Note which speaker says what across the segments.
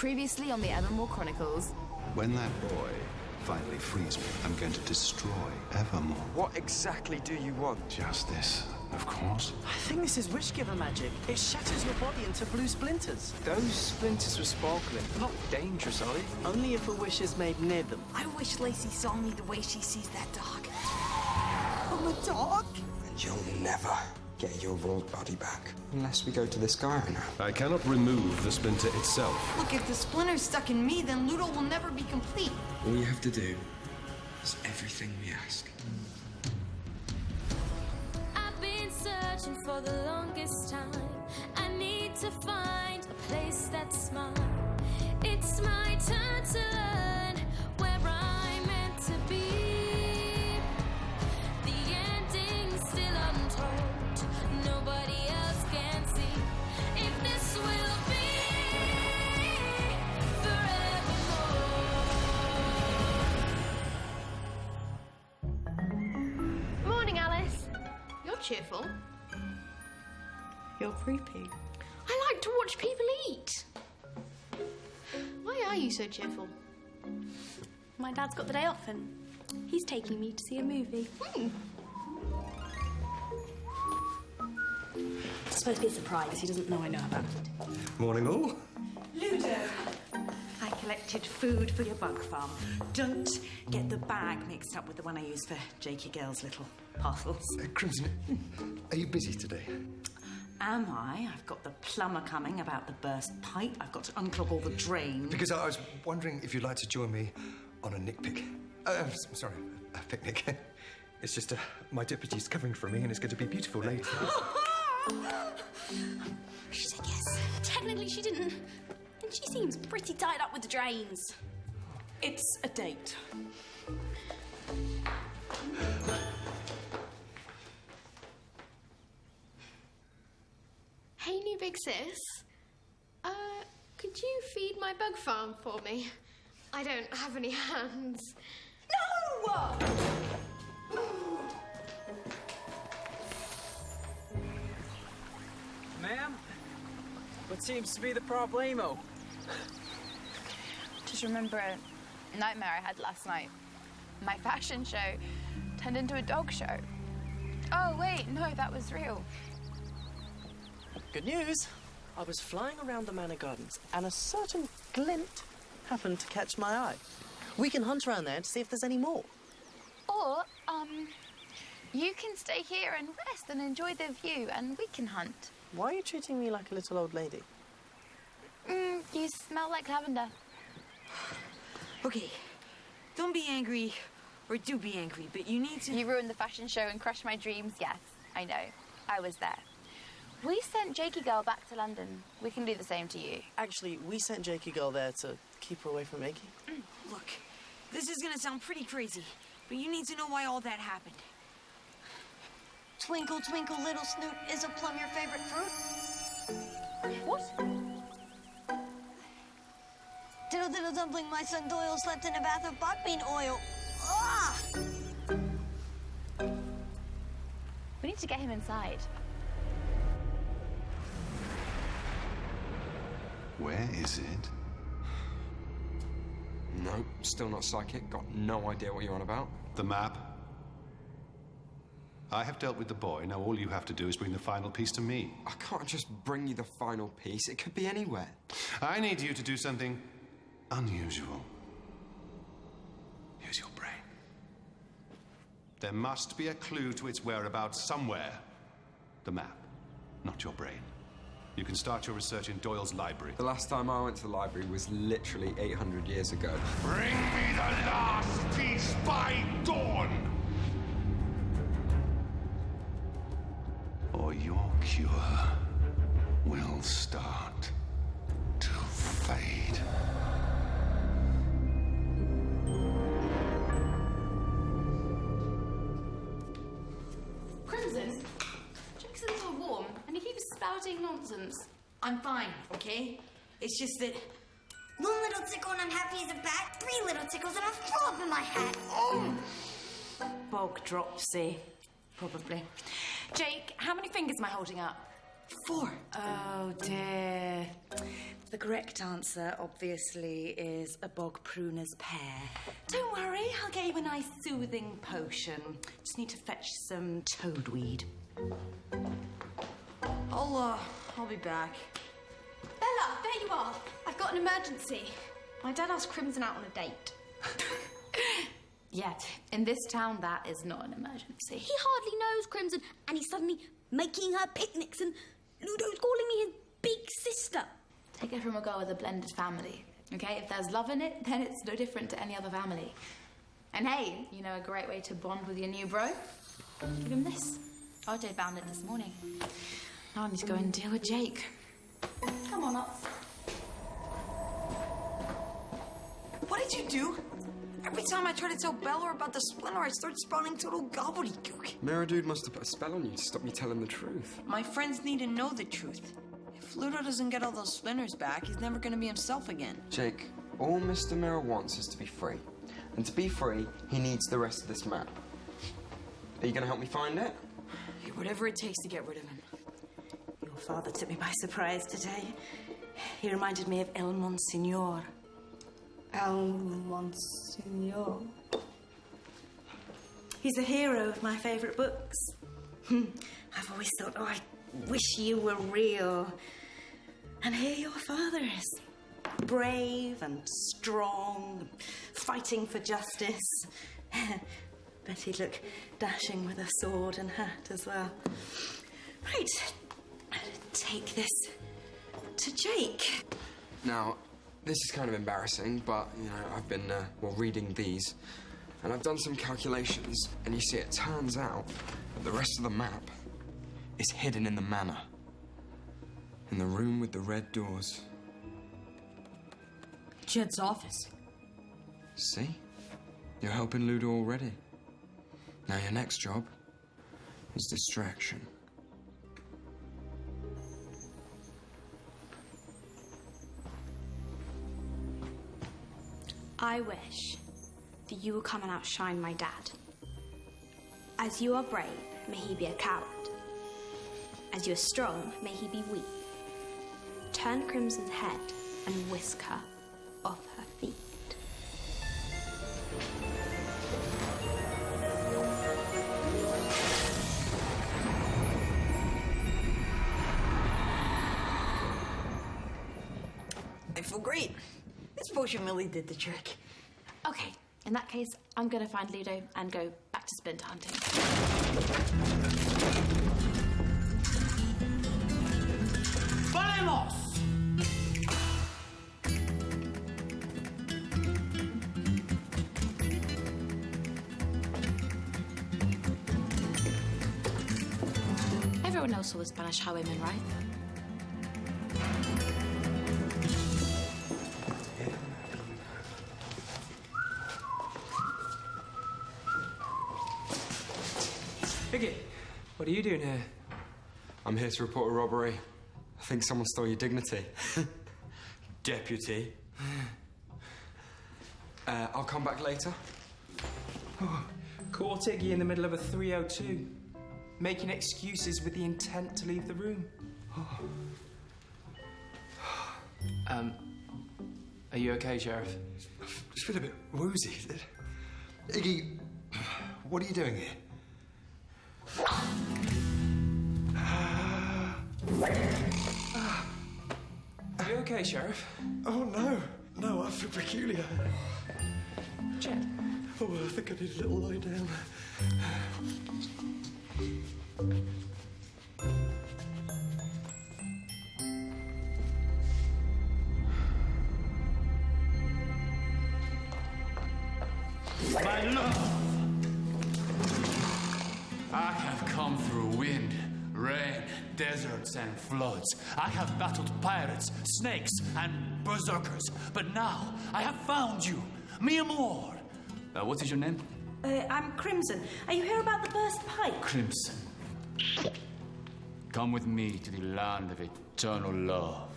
Speaker 1: Previously on the Evermoor Chronicles.
Speaker 2: When that boy finally frees me, I'm going to destroy Evermoor.
Speaker 3: What exactly do you want?
Speaker 2: Just this, of course.
Speaker 4: I think this is wish-giver magic. It shatters your body into blue splinters.
Speaker 3: Those splinters were sparkling. Not dangerous, are they?
Speaker 4: Only if a wish is made near them.
Speaker 5: I wish Lacey saw me the way she sees that dog. I'm a dog?
Speaker 6: And you'll never get your old body back unless we go to this guy now.
Speaker 2: I cannot remove the splinter itself.
Speaker 5: Look, if the splinter's stuck in me, then Ludo will never be complete.
Speaker 6: All you have to do is everything we ask.
Speaker 7: I've been searching for the longest time. I need to find a place that's mine. It's my turn to learn where I'm meant to be. The ending's still untold. Nobody else can see if this will be forevermore.
Speaker 1: Morning, Alice. You're cheerful.
Speaker 5: You're creepy.
Speaker 1: I like to watch people eat. Why are you so cheerful?
Speaker 8: My dad's got the day off and he's taking me to see a movie. It's supposed to be a surprise. He doesn't know I know about it.
Speaker 9: Morning, all.
Speaker 5: Ludo! I collected food for your bug farm. Don't get the bag mixed up with the one I use for Jakey Girl's little parcels.
Speaker 9: Crimson, are you busy today?
Speaker 5: Am I? I've got the plumber coming about the burst pipe. I've got to unclog all the drains.
Speaker 9: Because I was wondering if you'd like to join me on a nitpick. Sorry, a picnic. It's just my deputy's covering for me and it's going to be beautiful later.
Speaker 8: She said yes. Technically, she didn't. And she seems pretty tied up with the drains.
Speaker 5: It's a date.
Speaker 1: Hey, new big sis. Could you feed my bug farm for me? I don't have any hands.
Speaker 5: No!
Speaker 3: Ma'am? What seems to be the problemo?
Speaker 1: Just remember a nightmare I had last night. My fashion show turned into a dog show. Oh, wait, no, that was real.
Speaker 4: Good news. I was flying around the manor gardens and a certain glint happened to catch my eye. We can hunt around there to see if there's any more.
Speaker 1: Or, you can stay here and rest and enjoy the view, and we can hunt.
Speaker 4: Why are you treating me like a little old lady?
Speaker 1: You smell like lavender.
Speaker 5: Okay, don't be angry, or do be angry, but you need to...
Speaker 1: You ruined the fashion show and crushed my dreams, yes. I know. I was there. We sent Jakey Girl back to London. We can do the same to you.
Speaker 4: Actually, we sent Jakey Girl there to keep her away from Akey.
Speaker 5: Look, this is gonna sound pretty crazy, but you need to know why all that happened.
Speaker 8: Twinkle, twinkle, little snoot, is a plum your favorite fruit?
Speaker 1: What?
Speaker 8: Diddle, diddle, dumpling, my son Doyle slept in a bath of bot bean oil. Ah!
Speaker 1: We need to get him inside.
Speaker 2: Where is it?
Speaker 6: No, still not psychic. Got no idea what you're on about.
Speaker 2: The map? I have dealt with the boy. Now all you have to do is bring the final piece to me.
Speaker 6: I can't just bring you the final piece. It could be anywhere.
Speaker 2: I need you to do something unusual. Use your brain. There must be a clue to its whereabouts somewhere. The map, not your brain. You can start your research in Doyle's library.
Speaker 6: The last time I went to the library was literally 800 years ago.
Speaker 2: Bring me the last piece by dawn! Or your cure will start to fade.
Speaker 1: Crimson, Jack's a little warm, and he keeps spouting nonsense.
Speaker 5: I'm fine, okay? It's just that...
Speaker 8: One little tickle and I'm happy as a bat. 3 little tickles and I'll throw up in my hat.
Speaker 5: Bog drop, see? Probably. Jake, how many fingers am I holding up?
Speaker 6: 4.
Speaker 5: Oh dear. The correct answer, obviously, is a bog pruner's pear. Don't worry, I'll get you a nice soothing potion. Just need to fetch some toadweed.
Speaker 6: I'll be back.
Speaker 8: Bella, there you are. I've got an emergency. My dad asked Crimson out on a date.
Speaker 1: Yeah, in this town, that is not an emergency.
Speaker 8: He hardly knows Crimson, and he's suddenly making her picnics, and Ludo's calling me his big sister.
Speaker 1: Take it from a girl with a blended family, okay? If there's love in it, then it's no different to any other family. And hey, you know a great way to bond with your new bro? Give him this. RJ found it this morning. Now I need to go and deal with Jake.
Speaker 8: Come on, up.
Speaker 6: What did you do? Every time I try to tell Bella about the splinter, I start spouting total gobbledygook.
Speaker 10: Mirror Dude must have put a spell on you to stop me telling the truth.
Speaker 6: My friends need to know the truth. If Ludo doesn't get all those splinters back, he's never gonna be himself again.
Speaker 10: Jake, all Mr. Mirror wants is to be free. And to be free, he needs the rest of this map. Are you gonna help me find it?
Speaker 6: Hey, whatever it takes to get rid of him.
Speaker 5: Your father took me by surprise today. He reminded me of El Monsignor.
Speaker 8: El Monsignor.
Speaker 5: He's a hero of my favourite books. I've always thought, oh, I wish you were real. And here your father is. Brave and strong, fighting for justice. Bet he'd look dashing with a sword and hat as well. Right, take this to Jake.
Speaker 10: Now, this is kind of embarrassing, but, you know, I've been, reading these, and I've done some calculations, and you see, it turns out that the rest of the map is hidden in the manor. In the room with the red doors.
Speaker 6: Jed's office.
Speaker 10: See? You're helping Ludo already. Now your next job is distraction.
Speaker 8: I wish that you would come and outshine my dad. As you are brave, may he be a coward. As you are strong, may he be weak. Turn Crimson's head and whisk her off her feet.
Speaker 6: I feel great. This potion really did the trick.
Speaker 1: Okay, in that case, I'm gonna find Ludo and go back to splinter hunting.
Speaker 11: ¡Vamos!
Speaker 1: Everyone else saw the Spanish highwaymen, right?
Speaker 3: Iggy, what are you doing here?
Speaker 10: I'm here to report a robbery. I think someone stole your dignity.
Speaker 11: Deputy.
Speaker 10: I'll come back later.
Speaker 3: Caught Iggy in the middle of a 302, making excuses with the intent to leave the room. Are you okay, Sheriff?
Speaker 9: I just feel a bit woozy. Iggy, what are you doing here?
Speaker 3: Are you okay, Sheriff?
Speaker 9: Oh, no. No, I feel peculiar.
Speaker 3: Jed?
Speaker 9: Oh, I think I need a little lie down.
Speaker 11: My love! I have come through wind, rain, deserts, and floods. I have battled pirates, snakes, and berserkers. But now I have found you, mi amor. What is your name?
Speaker 5: I'm Crimson. Are you here about the burst pipe?
Speaker 11: Crimson. Come with me to the land of eternal love.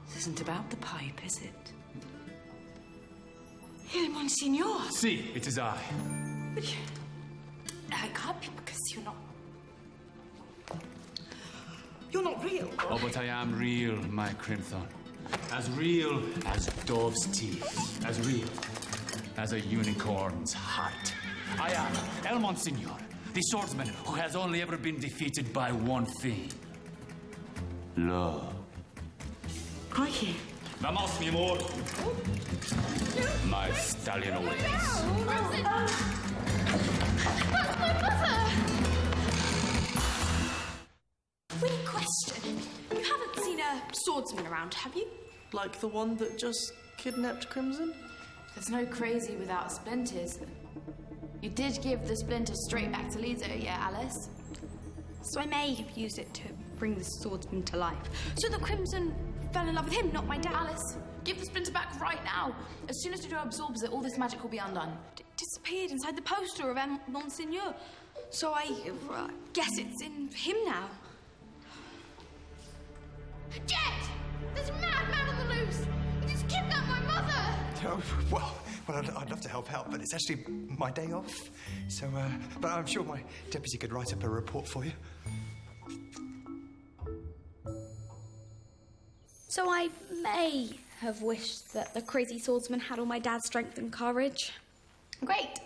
Speaker 5: This isn't about the pipe, is it? Il Monsignor!
Speaker 11: See, it is I.
Speaker 5: But I can't be because you're not... You're not real.
Speaker 11: Oh, but I am real, my Crimthorn. As real as dove's teeth. As real as a unicorn's heart. I am El Monsignor, the swordsman who has only ever been defeated by one thing. Love.
Speaker 5: Crikey.
Speaker 11: Vamos, mi amor. My stallion awaits.
Speaker 8: Weird question. You haven't seen a swordsman around, have you?
Speaker 4: Like the one that just kidnapped Crimson?
Speaker 1: There's no crazy without splinters. You did give the splinter straight back to Lido, yeah, Alice?
Speaker 8: So I may have used it to bring the swordsman to life. So that Crimson fell in love with him, not my dad.
Speaker 1: Alice, give the splinter back right now. As soon as Lido absorbs it, all this magic will be undone.
Speaker 8: It disappeared inside the poster of M. Monsignor. So I guess it's in him now.
Speaker 1: Jet! There's a madman on the loose! He just kidnapped my mother!
Speaker 9: Oh, well, I'd love to help out, but it's actually my day off. So, but I'm sure my deputy could write up a report for you.
Speaker 8: So I may have wished that the crazy swordsman had all my dad's strength and courage.
Speaker 1: Great.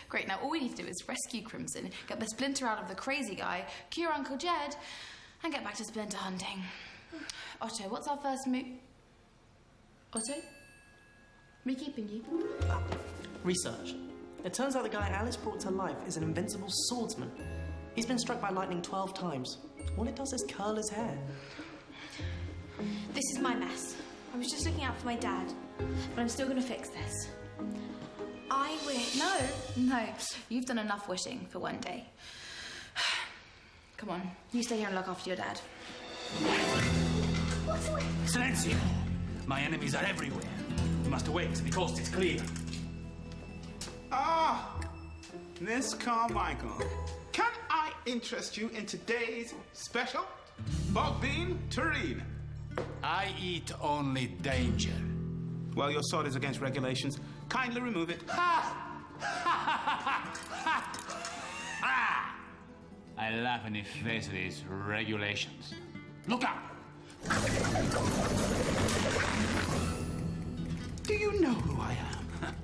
Speaker 1: Great, now all we need to do is rescue Crimson, get the splinter out of the crazy guy, cure Uncle Jed, and get back to splinter hunting. Otto, what's our first move? Otto? Me keeping you?
Speaker 4: Research. It turns out the guy Alice brought to life is an invincible swordsman. He's been struck by lightning 12 times. All it does is curl his hair.
Speaker 8: This is my mess. I was just looking out for my dad, but I'm still going to fix this. I wish...
Speaker 1: No, you've done enough wishing for one day. Come on, you stay here and look after your dad.
Speaker 11: Silencio! My enemies are everywhere. We must wait. The coast is clear.
Speaker 12: Ah, Miss Carmichael. Can I interest you in today's special? Bog bean terrine.
Speaker 11: I eat only danger.
Speaker 12: Well, your sword is against regulations. Kindly remove it.
Speaker 11: I laugh in the face of these regulations. Look out!
Speaker 12: Do you know who I am?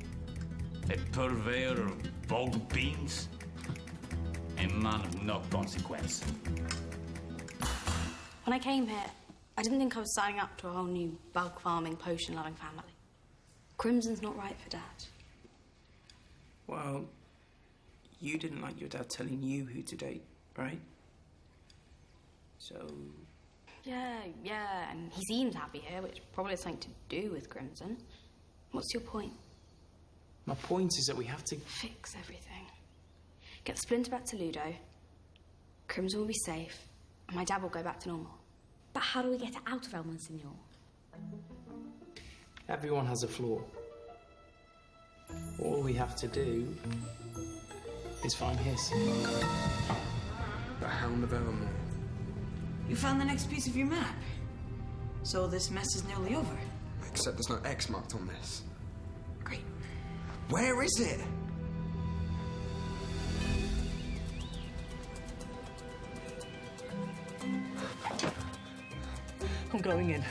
Speaker 11: A purveyor of bog beans? A man of no consequence.
Speaker 8: When I came here, I didn't think I was signing up to a whole new bug farming, potion loving family. Crimson's not right for Dad.
Speaker 3: Well, you didn't like your dad telling you who to date, right? So...
Speaker 8: Yeah, and he seems happy here, which probably has something to do with Crimson. What's your point?
Speaker 3: My point is that we have to...
Speaker 8: Fix everything. Get the splinter back to Ludo. Crimson will be safe, and my dad will go back to normal. But how do we get it out of El Monsignor?
Speaker 3: Everyone has a flaw. All we have to do is find his.
Speaker 10: The Hound of Evermoor.
Speaker 6: You found the next piece of your map. So this mess is nearly over.
Speaker 10: Except there's no X marked on this.
Speaker 6: Great.
Speaker 10: Where is it?
Speaker 4: I'm going in.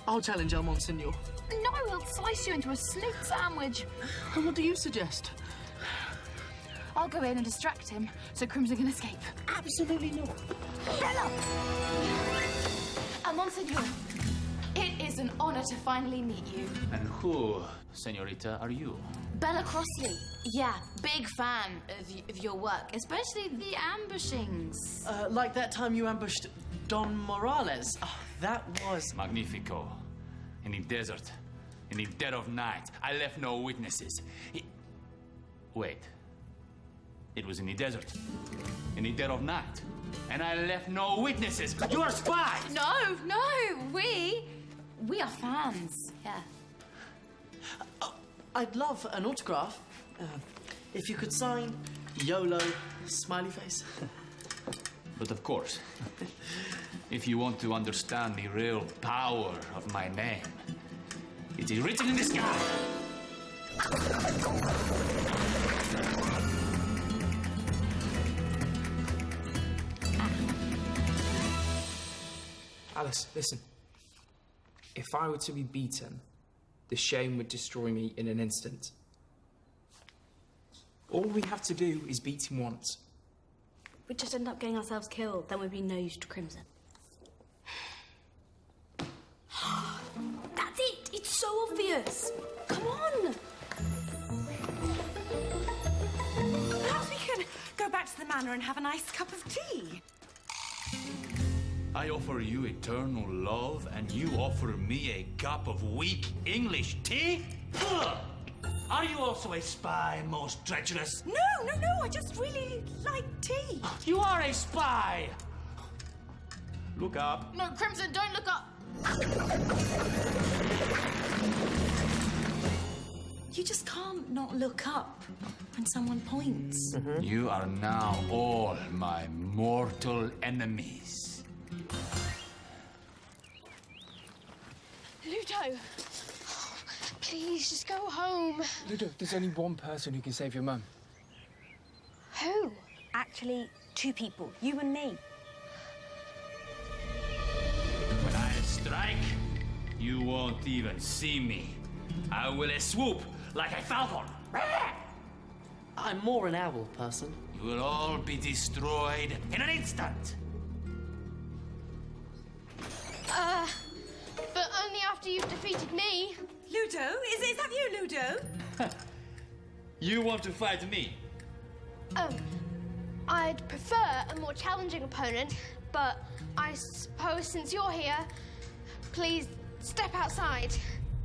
Speaker 4: I'll challenge El Monsignor.
Speaker 1: No, he'll slice you into a snoot sandwich.
Speaker 4: And what do you suggest?
Speaker 1: I'll go in and distract him so Crimson can escape.
Speaker 4: Absolutely not.
Speaker 1: Bella! Monsignor, it is an honor to finally meet you.
Speaker 11: And who, senorita, are you?
Speaker 1: Bella Crossley. Yeah, big fan of your work, especially the ambushings.
Speaker 4: Like that time you ambushed Don Morales. Oh, that was...
Speaker 11: Magnifico. In the desert, in the dead of night, I left no witnesses. Wait. It was in the desert, in the dead of night, and I left no witnesses. You're a spy!
Speaker 1: No, we are fans, yeah.
Speaker 4: I'd love an autograph. If you could sign YOLO smiley face.
Speaker 11: But of course, if you want to understand the real power of my name, it is written in the sky.
Speaker 3: Alice, listen. If I were to be beaten, the shame would destroy me in an instant. All we have to do is beat him once.
Speaker 8: We'd just end up getting ourselves killed, then we'd be no use to Crimson. That's it! It's so obvious! Come on!
Speaker 5: Perhaps we could go back to the manor and have a nice cup of tea.
Speaker 11: I offer you eternal love, and you offer me a cup of weak English tea? Ugh! Are you also a spy, most treacherous?
Speaker 5: No, I just really like tea.
Speaker 11: You are a spy! Look up.
Speaker 1: No, Crimson, don't look up.
Speaker 5: You just can't not look up when someone points.
Speaker 11: You are now all my mortal enemies.
Speaker 7: Ludo! Please, just go home.
Speaker 3: Ludo, there's only one person who can save your mum.
Speaker 8: Who? Actually, 2 people. You and me.
Speaker 11: When I strike, you won't even see me. I will swoop like a falcon.
Speaker 4: I'm more an owl person.
Speaker 11: You will all be destroyed in an instant.
Speaker 7: But only after you've defeated me.
Speaker 5: Ludo? Is that you, Ludo?
Speaker 11: You want to fight me?
Speaker 7: I'd prefer a more challenging opponent, but I suppose since you're here, please step outside.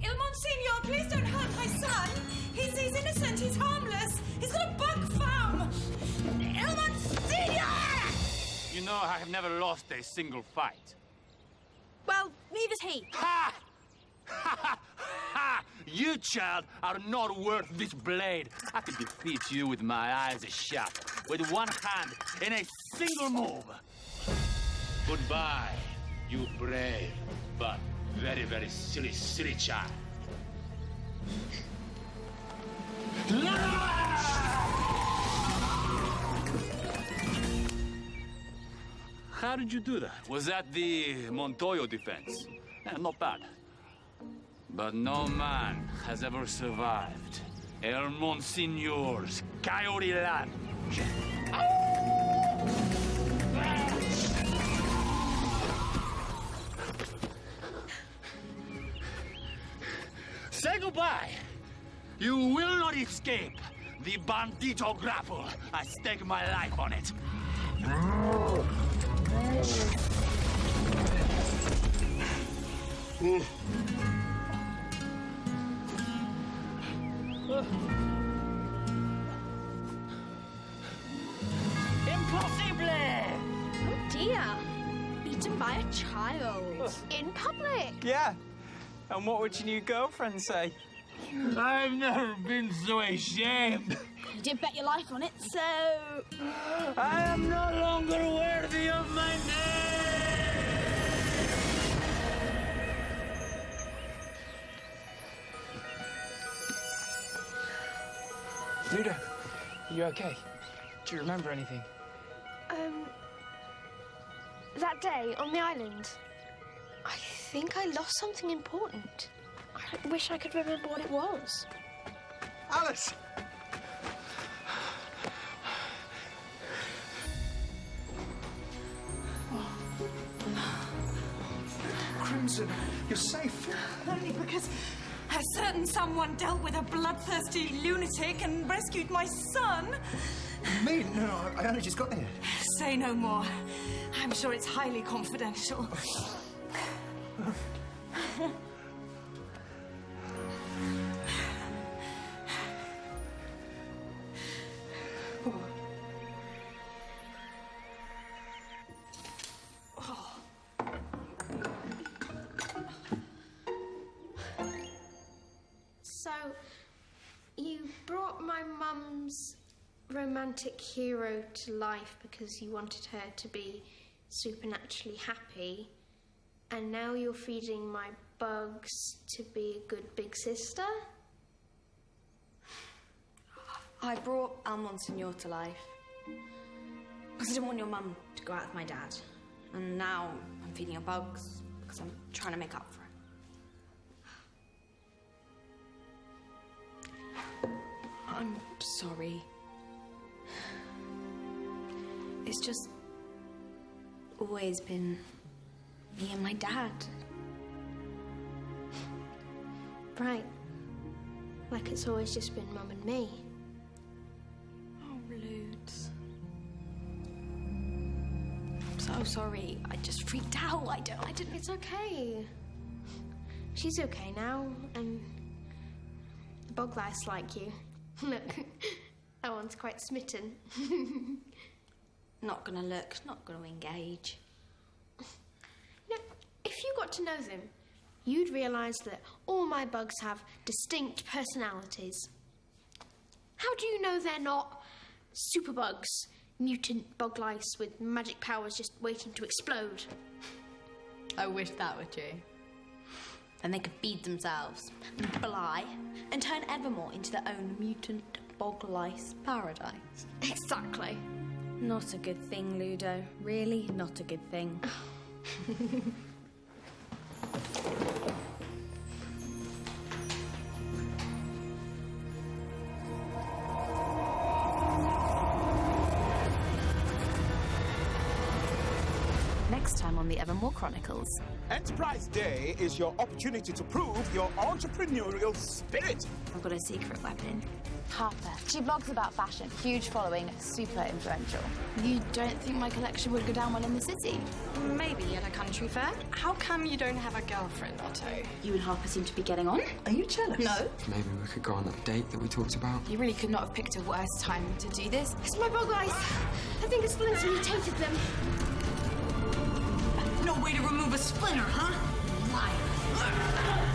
Speaker 5: Il Monsignor, please don't hurt my son. He's innocent, he's harmless. He's got a bug farm. Il Monsignor!
Speaker 11: You know I have never lost a single fight.
Speaker 8: Well, neither's he.
Speaker 11: Ha! Ha ha ha! You, child, are not worth this blade. I could defeat you with my eyes shut, with one hand, in a single move. Goodbye, you brave, but very, very silly child. How did you do that? Was that the Montoyo defense? Not bad. But no man has ever survived El Monsignor's coyote lunge. Say goodbye. You will not escape the bandito grapple. I stake my life on it. Impossible!
Speaker 7: Oh dear. Beaten by a child. In public.
Speaker 3: Yeah. And what would your new girlfriend say?
Speaker 11: I've never been so ashamed.
Speaker 8: You did bet your life on it, so...
Speaker 11: I am no longer worthy of my name!
Speaker 3: Ludo, are you okay? Do you remember anything?
Speaker 7: That day on the island, I think I lost something important. I wish I could remember what it was.
Speaker 9: Alice! Crimson, you're safe.
Speaker 5: Only because a certain someone dealt with a bloodthirsty lunatic and rescued my son.
Speaker 9: Me? No, I only just got here.
Speaker 5: Say no more. I'm sure it's highly confidential.
Speaker 7: So, you brought my mum's romantic hero to life because you wanted her to be supernaturally happy, and now you're feeding my bugs to be a good big sister?
Speaker 8: I brought El Monsignor to life because I didn't want your mum to go out with my dad. And now I'm feeding her bugs because I'm trying to make up for it. I'm sorry. It's just always been me and my dad.
Speaker 13: Right. Like it's always just been Mum and me.
Speaker 8: Oh, Ludes. I'm so sorry. I just freaked out. I didn't.
Speaker 13: It's okay. She's okay now, and the bog lice like you. Look, that one's quite smitten.
Speaker 8: Not gonna look, not gonna engage.
Speaker 13: You know, if you got to know them, you'd realise that all my bugs have distinct personalities. How do you know they're not superbugs, mutant bog lice with magic powers just waiting to explode?
Speaker 8: I wish that were true. And they could feed themselves, and fly, and turn Evermoor into their own mutant bog lice paradise.
Speaker 13: Exactly.
Speaker 8: Not a good thing, Ludo. Really not a good thing.
Speaker 1: Next time on the Evermoor Chronicles.
Speaker 12: Enterprise Day is your opportunity to prove your entrepreneurial spirit.
Speaker 1: I've got a secret weapon. Harper. She blogs about fashion. Huge following, super influential. You don't think my collection would go down well in the city?
Speaker 8: Maybe at a country fair. How come you don't have a girlfriend, Otto?
Speaker 1: You and Harper seem to be getting on.
Speaker 8: Are you jealous? No.
Speaker 10: Maybe we could go on that date that we talked about.
Speaker 1: You really could not have picked a worse time to do this.
Speaker 13: It's my bog lice. I think a splinter mutated them.
Speaker 6: No way to remove a splinter, huh? Liar.